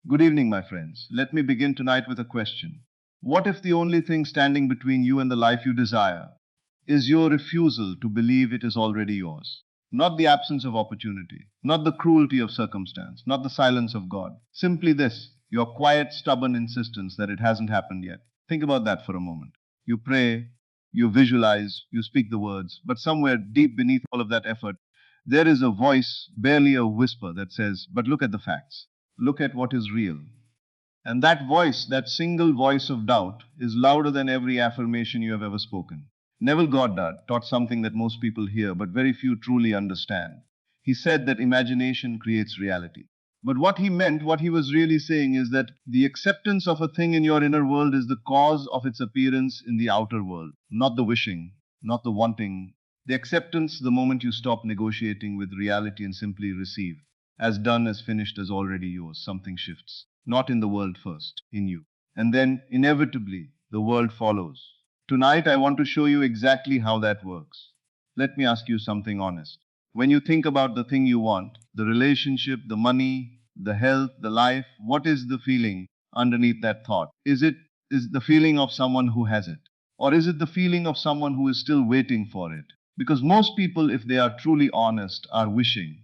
Good evening, my friends. Let me begin tonight with a question. What if the only thing standing between you and the life you desire is your refusal to believe it is already yours? Not the absence of opportunity, not the cruelty of circumstance, not the silence of God. Simply this, your quiet, stubborn insistence that it hasn't happened yet. Think about that for a moment. You pray, you visualize, you speak the words, but somewhere deep beneath all of that effort, there is a voice, barely a whisper, that says, but look at the facts. Look at what is real. And that voice, that single voice of doubt, is louder than every affirmation you have ever spoken. Neville Goddard taught something that most people hear, but very few truly understand. He said that imagination creates reality. But what he meant, what he was really saying, is that the acceptance of a thing in your inner world is the cause of its appearance in the outer world, not the wishing, not the wanting. The acceptance, the moment you stop negotiating with reality and simply receive. As done, as finished, as already yours, something shifts. Not in the world first, in you. And then, inevitably, the world follows. Tonight, I want to show you exactly how that works. Let me ask you something honest. When you think about the thing you want, the relationship, the money, the health, the life, what is the feeling underneath that thought? Is the feeling of someone who has it? Or is it the feeling of someone who is still waiting for it? Because most people, if they are truly honest, are wishing.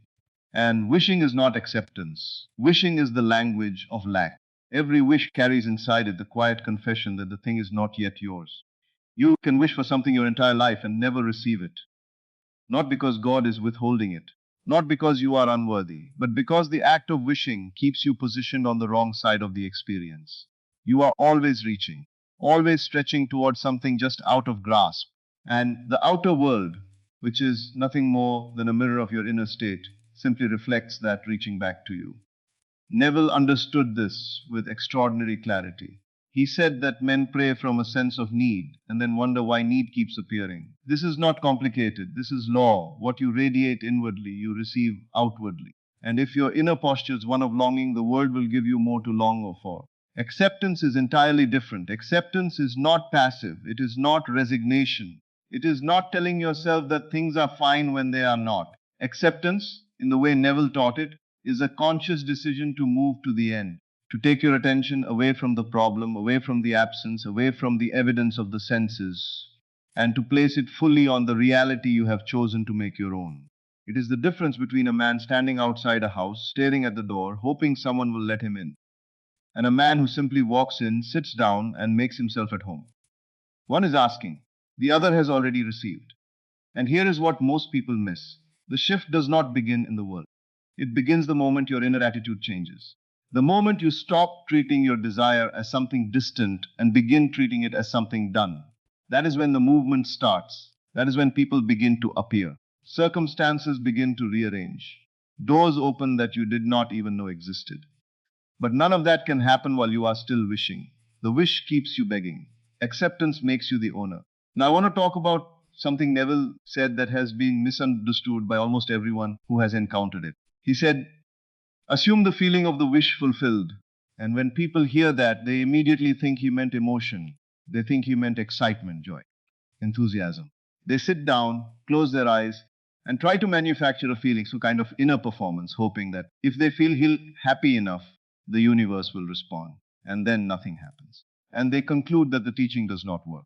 And wishing is not acceptance. Wishing is the language of lack. Every wish carries inside it the quiet confession that the thing is not yet yours. You can wish for something your entire life and never receive it. Not because God is withholding it, not because you are unworthy, but because the act of wishing keeps you positioned on the wrong side of the experience. You are always reaching, always stretching towards something just out of grasp. And the outer world, which is nothing more than a mirror of your inner state, simply reflects that reaching back to you. Neville understood this with extraordinary clarity. He said that men pray from a sense of need and then wonder why need keeps appearing. This is not complicated. This is law. What you radiate inwardly, you receive outwardly. And if your inner posture is one of longing, the world will give you more to long for. Acceptance is entirely different. Acceptance is not passive, it is not resignation. It is not telling yourself that things are fine when they are not. Acceptance, in the way Neville taught it, is a conscious decision to move to the end, to take your attention away from the problem, away from the absence, away from the evidence of the senses, and to place it fully on the reality you have chosen to make your own. It is the difference between a man standing outside a house, staring at the door, hoping someone will let him in, and a man who simply walks in, sits down, and makes himself at home. One is asking, the other has already received. And here is what most people miss. The shift does not begin in the world. It begins the moment your inner attitude changes. The moment you stop treating your desire as something distant and begin treating it as something done. That is when the movement starts. That is when people begin to appear. Circumstances begin to rearrange. Doors open that you did not even know existed. But none of that can happen while you are still wishing. The wish keeps you begging. Acceptance makes you the owner. Now, I want to talk about something Neville said that has been misunderstood by almost everyone who has encountered it. He said, assume the feeling of the wish fulfilled. And when people hear that, they immediately think he meant emotion. They think he meant excitement, joy, enthusiasm. They sit down, close their eyes, and try to manufacture a feeling, so kind of inner performance, hoping that if they feel he'll happy enough, the universe will respond. And then nothing happens. And they conclude that the teaching does not work.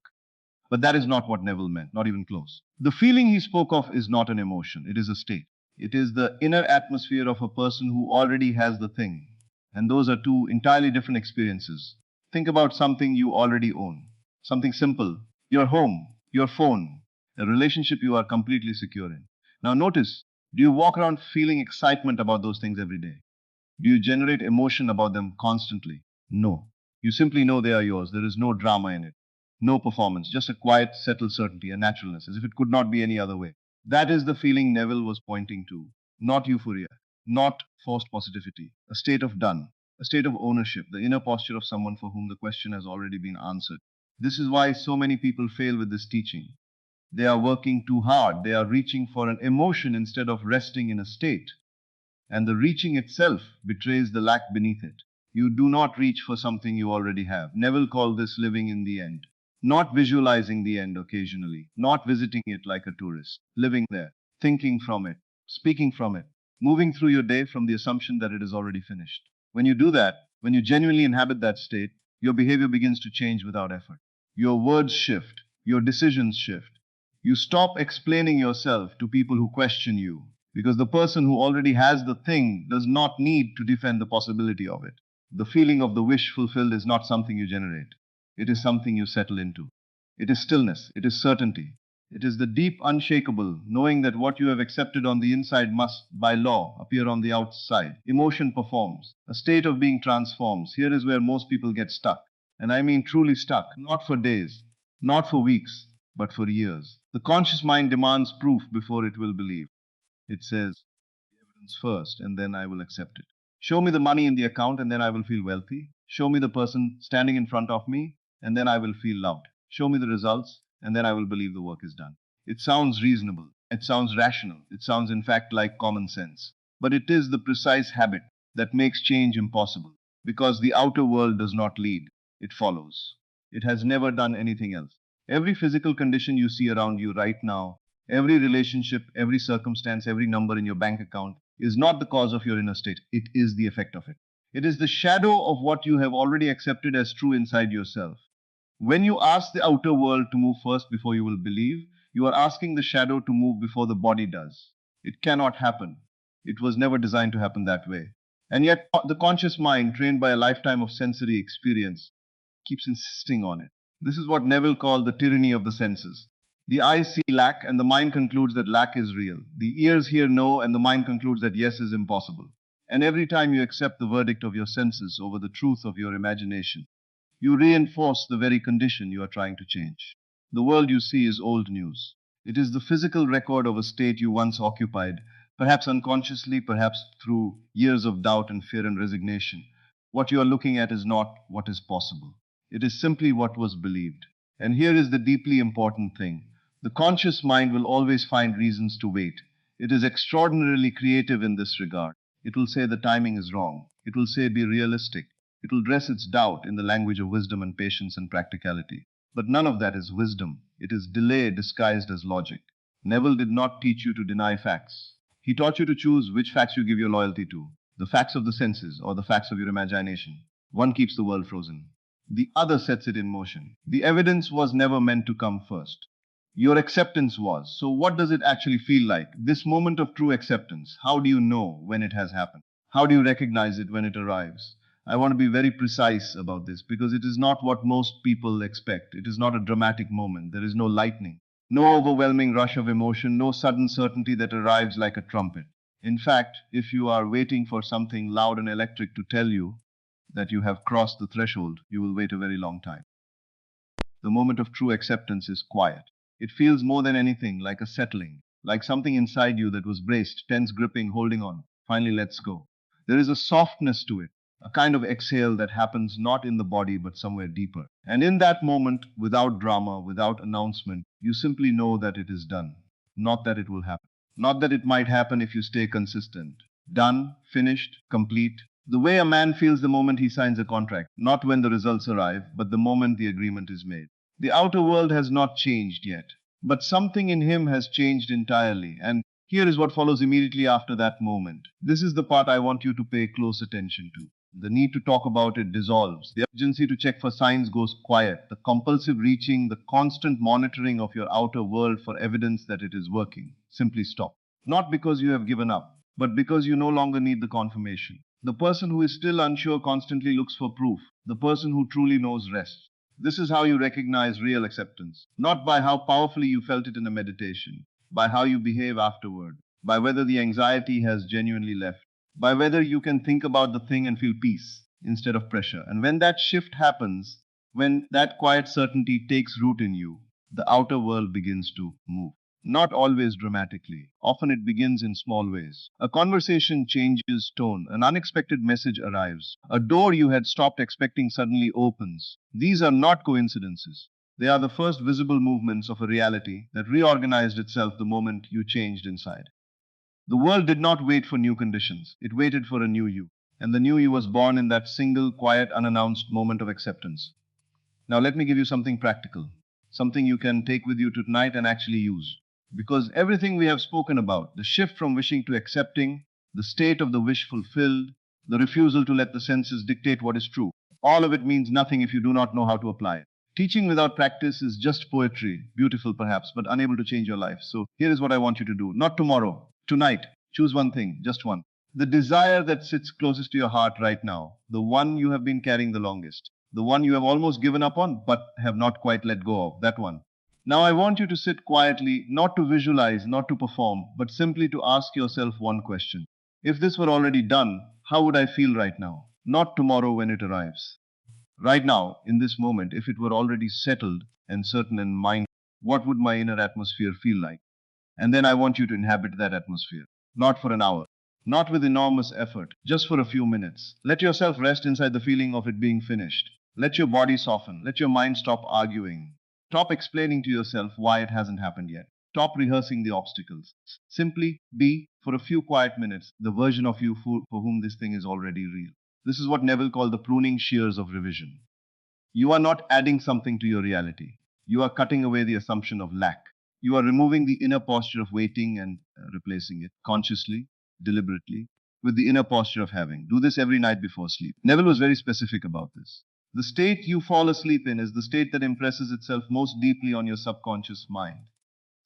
But that is not what Neville meant, not even close. The feeling he spoke of is not an emotion, it is a state. It is the inner atmosphere of a person who already has the thing. And those are two entirely different experiences. Think about something you already own, something simple, your home, your phone, a relationship you are completely secure in. Now, notice, do you walk around feeling excitement about those things every day? Do you generate emotion about them constantly? No. You simply know they are yours. There is no drama in it. No performance, just a quiet, settled certainty, a naturalness, as if it could not be any other way. That is the feeling Neville was pointing to. Not euphoria, not forced positivity, a state of done, a state of ownership, the inner posture of someone for whom the question has already been answered. This is why so many people fail with this teaching. They are working too hard. They are reaching for an emotion instead of resting in a state. And the reaching itself betrays the lack beneath it. You do not reach for something you already have. Neville called this living in the end. Not visualizing the end occasionally, not visiting it like a tourist, living there, thinking from it, speaking from it, moving through your day from the assumption that it is already finished. When you do that, When you genuinely inhabit that state, your behavior begins to change without effort. Your words shift, your decisions shift. You stop explaining yourself to people who question you, because the person who already has the thing does not need to defend the possibility of it. The feeling of the wish fulfilled is not something you generate, it is something you settle into. It is stillness, it is certainty. It is the deep, unshakable, knowing that what you have accepted on the inside must, by law, appear on the outside. Emotion performs. A state of being transforms. Here is where most people get stuck. And I mean truly stuck. Not for days, not for weeks, but for years. The conscious mind demands proof before it will believe. It says, evidence first, and then I will accept it. Show me the money in the account, and then I will feel wealthy. Show me the person standing in front of me, and then I will feel loved. Show me the results, and then I will believe the work is done. It sounds reasonable. It sounds rational. It sounds, in fact, like common sense. But it is the precise habit that makes change impossible. Because the outer world does not lead, it follows. It has never done anything else. Every physical condition you see around you right now, every relationship, every circumstance, every number in your bank account is not the cause of your inner state. It is the effect of it. It is the shadow of what you have already accepted as true inside yourself. When you ask the outer world to move first before you will believe, you are asking the shadow to move before the body does. It cannot happen. It was never designed to happen that way. And yet, the conscious mind, trained by a lifetime of sensory experience, keeps insisting on it. This is what Neville called the tyranny of the senses. The eyes see lack, and the mind concludes that lack is real. The ears hear no, and the mind concludes that yes is impossible. And every time you accept the verdict of your senses over the truth of your imagination, you reinforce the very condition you are trying to change. The world you see is old news. It is the physical record of a state you once occupied, perhaps unconsciously, perhaps through years of doubt and fear and resignation. What you are looking at is not what is possible. It is simply what was believed. And here is the deeply important thing. The conscious mind will always find reasons to wait. It is extraordinarily creative in this regard. It will say the timing is wrong. It will say be realistic. It will dress its doubt in the language of wisdom and patience and practicality. But none of that is wisdom. It is delay disguised as logic. Neville did not teach you to deny facts. He taught you to choose which facts you give your loyalty to, the facts of the senses or the facts of your imagination. One keeps the world frozen. The other sets it in motion. The evidence was never meant to come first. Your acceptance was. So, what does it actually feel like? This moment of true acceptance, how do you know when it has happened? How do you recognize it when it arrives? I want to be very precise about this because it is not what most people expect. It is not a dramatic moment. There is no lightning, no overwhelming rush of emotion, no sudden certainty that arrives like a trumpet. In fact, if you are waiting for something loud and electric to tell you that you have crossed the threshold, you will wait a very long time. The moment of true acceptance is quiet. It feels more than anything like a settling, like something inside you that was braced, tense, gripping, holding on, finally lets go. There is a softness to it, a kind of exhale that happens not in the body but somewhere deeper. And in that moment, without drama, without announcement, you simply know that it is done, not that it will happen, not that it might happen if you stay consistent. Done, finished, complete. The way a man feels the moment he signs a contract, not when the results arrive, but the moment the agreement is made. The outer world has not changed yet, but something in him has changed entirely, and here is what follows immediately after that moment. This is the part I want you to pay close attention to. The need to talk about it dissolves. The urgency to check for signs goes quiet. The compulsive reaching, the constant monitoring of your outer world for evidence that it is working simply stop. Not because you have given up, but because you no longer need the confirmation. The person who is still unsure constantly looks for proof. The person who truly knows rests. This is how you recognize real acceptance, not by how powerfully you felt it in a meditation, by how you behave afterward, by whether the anxiety has genuinely left, by whether you can think about the thing and feel peace instead of pressure. And when that shift happens, when that quiet certainty takes root in you, the outer world begins to move. Not always dramatically. Often it begins in small ways. A conversation changes tone, an unexpected message arrives, a door you had stopped expecting suddenly opens. These are not coincidences. They are the first visible movements of a reality that reorganized itself the moment you changed inside. The world did not wait for new conditions, it waited for a new you. And the new you was born in that single, quiet, unannounced moment of acceptance. Now, let me give you something practical, something you can take with you tonight and actually use. Because everything we have spoken about, the shift from wishing to accepting, the state of the wish fulfilled, the refusal to let the senses dictate what is true. All of it means nothing if you do not know how to apply it. Teaching without practice is just poetry, beautiful perhaps, but unable to change your life. So here is what I want you to do. Not tomorrow, tonight. Choose one thing, just one. The desire that sits closest to your heart right now, the one you have been carrying the longest, the one you have almost given up on but have not quite let go of, that one. Now I want you to sit quietly, not to visualize, not to perform, but simply to ask yourself one question. If this were already done, how would I feel right now? Not tomorrow when it arrives. Right now, in this moment, if it were already settled and certain in mind, what would my inner atmosphere feel like? And then I want you to inhabit that atmosphere. Not for an hour, not with enormous effort, just for a few minutes. Let yourself rest inside the feeling of it being finished. Let your body soften. Let your mind stop arguing. Stop explaining to yourself why it hasn't happened yet. Stop rehearsing the obstacles. Simply be, for a few quiet minutes, the version of you for whom this thing is already real. This is what Neville called the pruning shears of revision. You are not adding something to your reality. You are cutting away the assumption of lack. You are removing the inner posture of waiting and replacing it consciously, deliberately, with the inner posture of having. Do this every night before sleep. Neville was very specific about this. The state you fall asleep in is the state that impresses itself most deeply on your subconscious mind.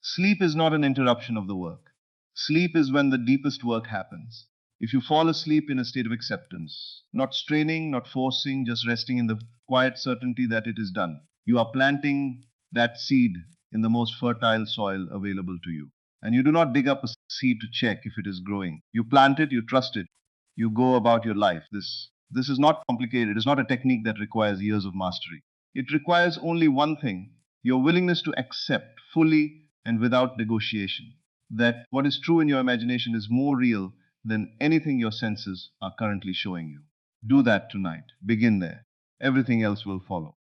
Sleep is not an interruption of the work. Sleep is when the deepest work happens. If you fall asleep in a state of acceptance, not straining, not forcing, just resting in the quiet certainty that it is done, you are planting that seed in the most fertile soil available to you. And you do not dig up a seed to check if it is growing. You plant it, you trust it, you go about your life. This is not complicated. It's not a technique that requires years of mastery. It requires only one thing, your willingness to accept fully and without negotiation that what is true in your imagination is more real than anything your senses are currently showing you. Do that tonight. Begin there. Everything else will follow.